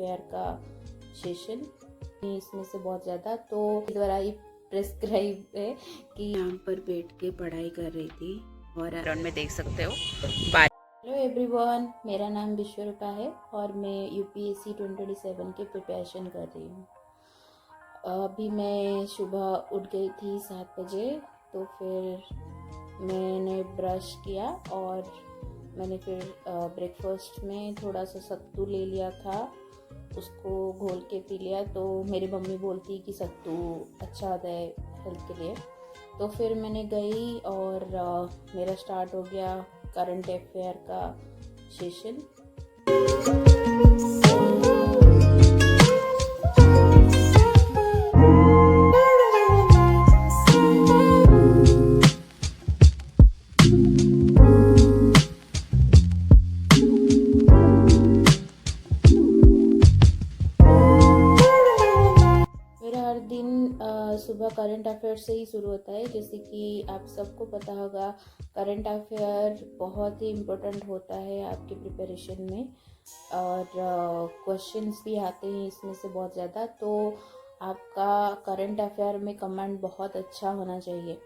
Affair का session, इसमें से बहुत ज़्यादा तो द्वारा ही प्रेस्क्राइब है कि यहाँ पर बैठ के पढ़ाई कर रही थी। और में देख सकते हो। हेलो एवरीवन, मेरा नाम विश्वरूपा है और मैं यूपीएससी 2027 की प्रिपरेशन कर रही हूँ। अभी मैं सुबह उठ गई थी 7 बजे, तो फिर मैंने ब्रश किया और मैंने फिर ब्रेकफास्ट में थोड़ा सा सत्तू ले लिया था, उसको घोल के पी लिया। तो मेरी मम्मी बोलती कि सत्तू अच्छा होता है हेल्थ के लिए। तो फिर मैंने गई और मेरा स्टार्ट हो गया करंट अफेयर का सेशन। सुबह करंट अफेयर से ही शुरू होता है। जैसे कि आप सबको पता होगा, करंट अफेयर बहुत ही इम्पोर्टेंट होता है आपके प्रिपरेशन में, और क्वेश्चंस भी आते हैं इसमें से बहुत ज़्यादा। तो आपका करंट अफेयर में कमांड बहुत अच्छा होना चाहिए।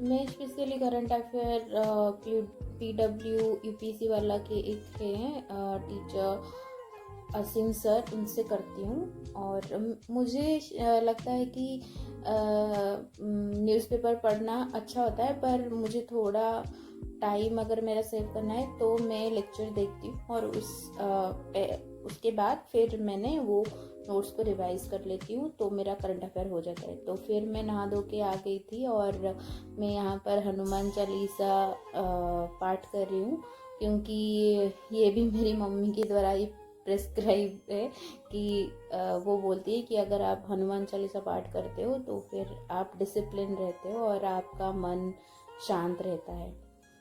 मैं specially current affair PW UPSC वाला के एक हैं टीचर असीम सर, उनसे करती हूँ। और मुझे लगता है कि न्यूज़पेपर पढ़ना अच्छा होता है, पर मुझे थोड़ा टाइम अगर मेरा सेव करना है तो मैं लेक्चर देखती हूँ और उसके बाद फिर मैंने वो नोट्स को रिवाइज कर लेती हूँ, तो मेरा करंट अफेयर हो जाता है। तो फिर मैं नहा धो के आ गई थी और मैं यहाँ पर हनुमान चालीसा पाठ कर रही हूँ, क्योंकि ये भी मेरी मम्मी के द्वारा ही प्रेस्क्राइब है कि वो बोलती है कि अगर आप हनुमान चालीसा पाठ करते हो तो फिर आप डिसिप्लिन रहते हो और आपका मन शांत रहता है।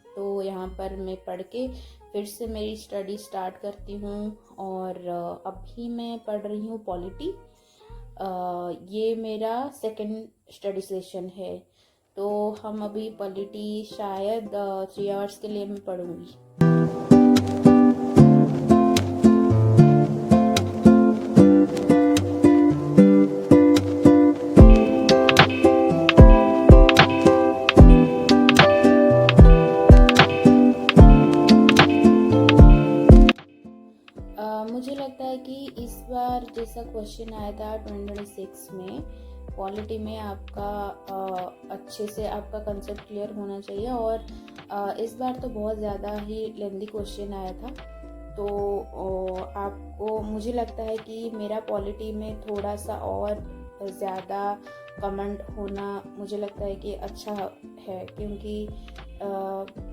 तो यहाँ पर मैं पढ़ के फिर से मेरी स्टडी स्टार्ट करती हूँ। और अभी मैं पढ़ रही हूँ पॉलिटी। ये मेरा सेकंड स्टडी सेशन है। तो हम अभी पॉलिटी शायद 3 आवर्स के लिए मैं पढ़ूँगी। मुझे लगता है कि इस बार जैसा क्वेश्चन आया था 2026 में पॉलिटी में, आपका अच्छे से आपका कंसेप्ट क्लियर होना चाहिए। और इस बार तो बहुत ज़्यादा ही लेंथी क्वेश्चन आया था। तो आपको, मुझे लगता है कि मेरा पॉलिटी में थोड़ा सा और ज़्यादा कमेंट होना मुझे लगता है कि अच्छा है, क्योंकि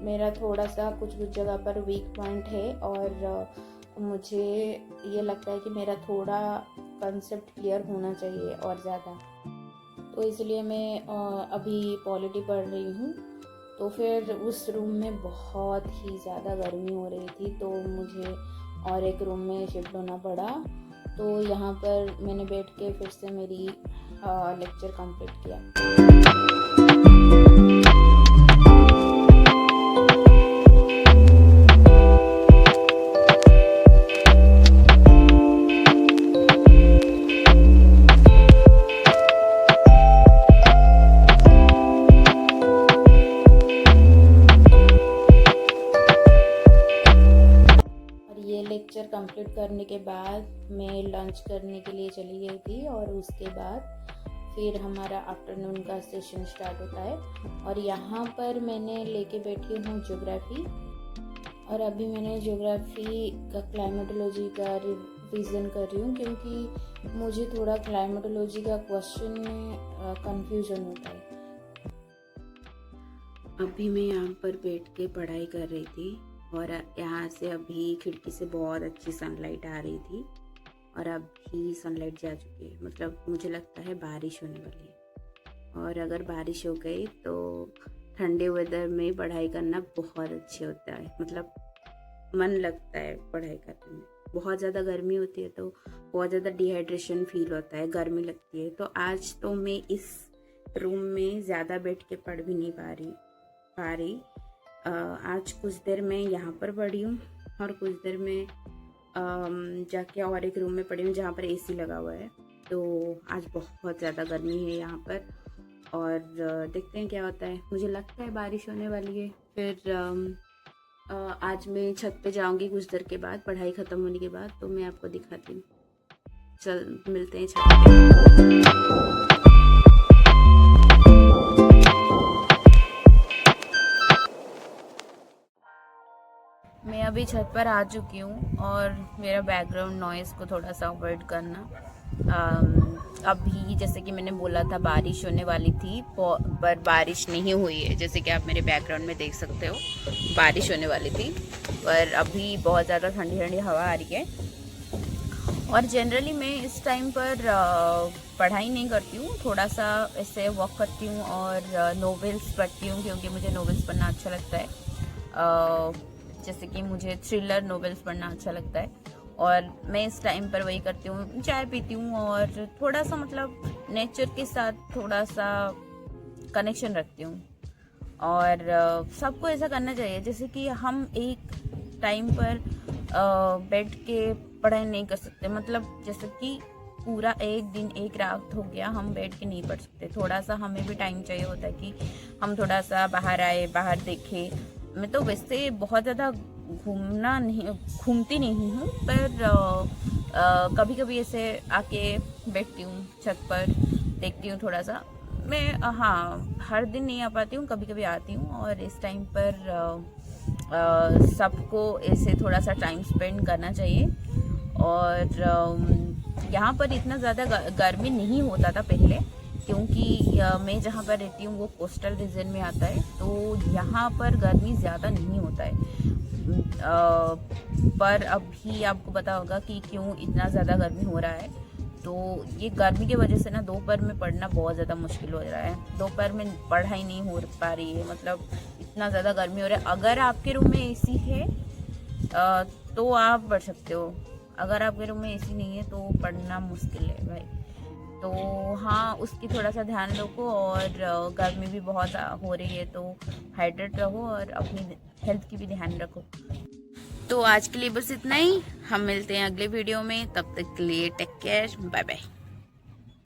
मेरा थोड़ा सा कुछ जगह पर वीक पॉइंट है और मुझे ये लगता है कि मेरा थोड़ा कंसेप्ट क्लियर होना चाहिए और ज़्यादा। तो इसलिए मैं अभी पॉलिटी पढ़ रही हूँ। तो फिर उस रूम में बहुत ही ज़्यादा गर्मी हो रही थी, तो मुझे और एक रूम में शिफ्ट होना पड़ा। तो यहाँ पर मैंने बैठ के फिर से मेरी लेक्चर कंप्लीट किया। लेक्चर कंप्लीट करने के बाद मैं लंच करने के लिए चली गई थी और उसके बाद फिर हमारा आफ्टरनून का सेशन स्टार्ट होता है। और यहाँ पर मैंने लेके बैठी हूँ ज्योग्राफी, और अभी मैंने ज्योग्राफी का क्लाइमेटोलॉजी का रिवीजन कर रही हूँ, क्योंकि मुझे थोड़ा क्लाइमेटोलॉजी का क्वेश्चन में कन्फ्यूजन होता है। अभी मैं यहाँ पर बैठ के पढ़ाई कर रही थी और यहाँ से अभी खिड़की से बहुत अच्छी सनलाइट आ रही थी और अभी सनलाइट जा चुकी है। मतलब मुझे लगता है बारिश होने वाली है और अगर बारिश हो गई तो ठंडे वेदर में पढ़ाई करना बहुत अच्छे होता है। मतलब मन लगता है पढ़ाई करने में। बहुत ज़्यादा गर्मी होती है तो बहुत ज़्यादा डिहाइड्रेशन फील होता है, गर्मी लगती है। तो आज तो मैं इस रूम में ज़्यादा बैठ के पढ़ भी नहीं पा रही। आज कुछ देर मैं यहाँ पर पढ़ी हूँ और कुछ देर में जाके और एक रूम में पढ़ी हूँ जहाँ पर एसी लगा हुआ है। तो आज बहुत ज़्यादा गर्मी है यहाँ पर और देखते हैं क्या होता है। मुझे लगता है बारिश होने वाली है। फिर आज मैं छत पे जाऊँगी कुछ देर के बाद, पढ़ाई ख़त्म होने के बाद, तो मैं आपको दिखाती हूँ। चल मिलते हैं छत पे। मैं अभी छत पर आ चुकी हूँ और मेरा बैकग्राउंड नॉइज़ को थोड़ा सा अवॉइड करना। अभी जैसे कि मैंने बोला था बारिश होने वाली थी पर बारिश नहीं हुई है। जैसे कि आप मेरे बैकग्राउंड में देख सकते हो, बारिश होने वाली थी पर अभी बहुत ज़्यादा ठंडी ठंडी हवा आ रही है। और जनरली मैं इस टाइम पर पढ़ाई नहीं करती हूँ, थोड़ा सा ऐसे वॉक करती हूँ और नॉवेल्स पढ़ती हूँ क्योंकि मुझे नॉवेल्स पढ़ना अच्छा लगता है। जैसे कि मुझे थ्रिलर नॉवेल्स पढ़ना अच्छा लगता है और मैं इस टाइम पर वही करती हूँ, चाय पीती हूँ और थोड़ा सा मतलब नेचर के साथ थोड़ा सा कनेक्शन रखती हूँ। और सबको ऐसा करना चाहिए। जैसे कि हम एक टाइम पर बैठ के पढ़ाई नहीं कर सकते। मतलब जैसे कि पूरा एक दिन एक रात हो गया हम बैठ के नहीं पढ़ सकते। थोड़ा सा हमें भी टाइम चाहिए होता है कि हम थोड़ा सा बाहर आए, बाहर देखें। मैं तो वैसे बहुत ज़्यादा घूमती नहीं हूँ पर कभी कभी ऐसे आके बैठती हूँ छत पर, देखती हूँ थोड़ा सा। मैं हाँ हर दिन नहीं आ पाती हूँ, कभी कभी आती हूँ और इस टाइम पर सबको ऐसे थोड़ा सा टाइम स्पेंड करना चाहिए। और यहाँ पर इतना ज़्यादा गर्मी नहीं होता था पहले क्योंकि मैं जहाँ पर रहती हूँ वो कोस्टल रीजन में आता है, तो यहाँ पर गर्मी ज़्यादा नहीं होता है। पर अभी आपको पता होगा कि क्यों इतना ज़्यादा गर्मी हो रहा है। तो ये गर्मी की वजह से ना दोपहर में पढ़ना बहुत ज़्यादा मुश्किल हो रहा है। दोपहर में पढ़ाई नहीं हो पा रही है, मतलब इतना ज़्यादा गर्मी हो रहा है। अगर आपके रूम में एसी है तो आप पढ़ सकते हो, अगर आपके रूम में एसी नहीं है तो पढ़ना मुश्किल है भाई। तो हाँ उसकी थोड़ा सा ध्यान रखो और गर्मी भी बहुत हो रही है तो हाइड्रेट रहो और अपनी हेल्थ की भी ध्यान रखो। तो आज के लिए बस इतना ही, हम मिलते हैं अगले वीडियो में। तब तक के लिए टेक केयर, बाय बाय।